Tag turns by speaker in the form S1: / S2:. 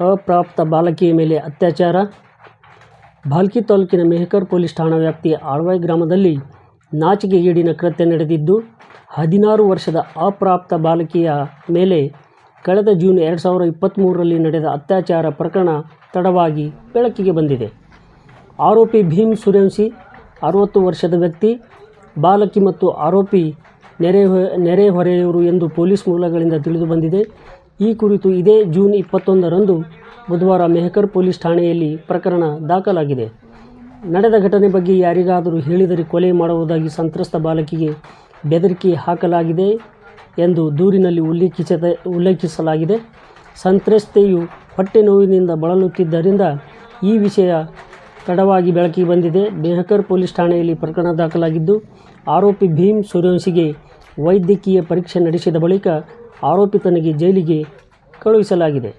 S1: ಅಪ್ರಾಪ್ತ ಬಾಲಕಿಯ ಮೇಲೆ ಅತ್ಯಾಚಾರ. ಭಾಲ್ಕಿ ತಾಲೂಕಿನ ಮೆಹಕರ್ ಪೊಲೀಸ್ ಠಾಣಾ ವ್ಯಾಪ್ತಿಯ ಆಳ್ವಾಯಿ ಗ್ರಾಮದಲ್ಲಿ ನಾಚಿಕೆಗೇಡಿನ ಕೃತ್ಯ ನಡೆದಿದ್ದು, 16 ವರ್ಷದ ಅಪ್ರಾಪ್ತ ಬಾಲಕಿಯ ಮೇಲೆ ಕಳೆದ ಜೂನ್ 2023ರಲ್ಲಿ ನಡೆದ ಅತ್ಯಾಚಾರ ಪ್ರಕರಣ ತಡವಾಗಿ ಬೆಳಕಿಗೆ ಬಂದಿದೆ. ಆರೋಪಿ ಭೀಮ್ ಸೂರ್ಯವಂಶಿ 60 ವರ್ಷದ ವ್ಯಕ್ತಿ. ಬಾಲಕಿ ಮತ್ತು ಆರೋಪಿ ನೆರೆಹೊರೆಯವರು ಎಂದು ಪೊಲೀಸ್ ಮೂಲಗಳಿಂದ ತಿಳಿದುಬಂದಿದೆ. ಈ ಕುರಿತು ಇದೇ ಜೂನ್ 21ರಂದು ಬುಧವಾರ ಮೆಹಕರ್ ಪೊಲೀಸ್ ಠಾಣೆಯಲ್ಲಿ ಪ್ರಕರಣ ದಾಖಲಾಗಿದೆ. ನಡೆದ ಘಟನೆ ಬಗ್ಗೆ ಯಾರಿಗಾದರೂ ಹೇಳಿದರೆ ಕೊಲೆ ಮಾಡುವುದಾಗಿ ಸಂತ್ರಸ್ತ ಬಾಲಕಿಗೆ ಬೆದರಿಕೆ ಹಾಕಲಾಗಿದೆ ಎಂದು ದೂರಿನಲ್ಲಿ ಉಲ್ಲೇಖಿಸಲಾಗಿದೆ. ಸಂತ್ರಸ್ತೆಯು ಹೊಟ್ಟೆ ನೋವಿನಿಂದ ಬಳಲುತ್ತಿದ್ದರಿಂದ ಈ ವಿಷಯ ತಡವಾಗಿ ಬೆಳಕಿಗೆ ಬಂದಿದೆ. ಮೆಹಕರ್ ಪೊಲೀಸ್ ಠಾಣೆಯಲ್ಲಿ ಪ್ರಕರಣ ದಾಖಲಾಗಿದ್ದು, ಆರೋಪಿ ಭೀಮ್ ಸೂರ್ಯವಂಶಿಗೆ ವೈದ್ಯಕೀಯ ಪರೀಕ್ಷೆ ನಡೆಸಿದ ಬಳಿಕ ಆರೋಪಿತನಿಗೆ ಜೈಲಿಗೆ ಕಳುಹಿಸಲಾಗಿದೆ.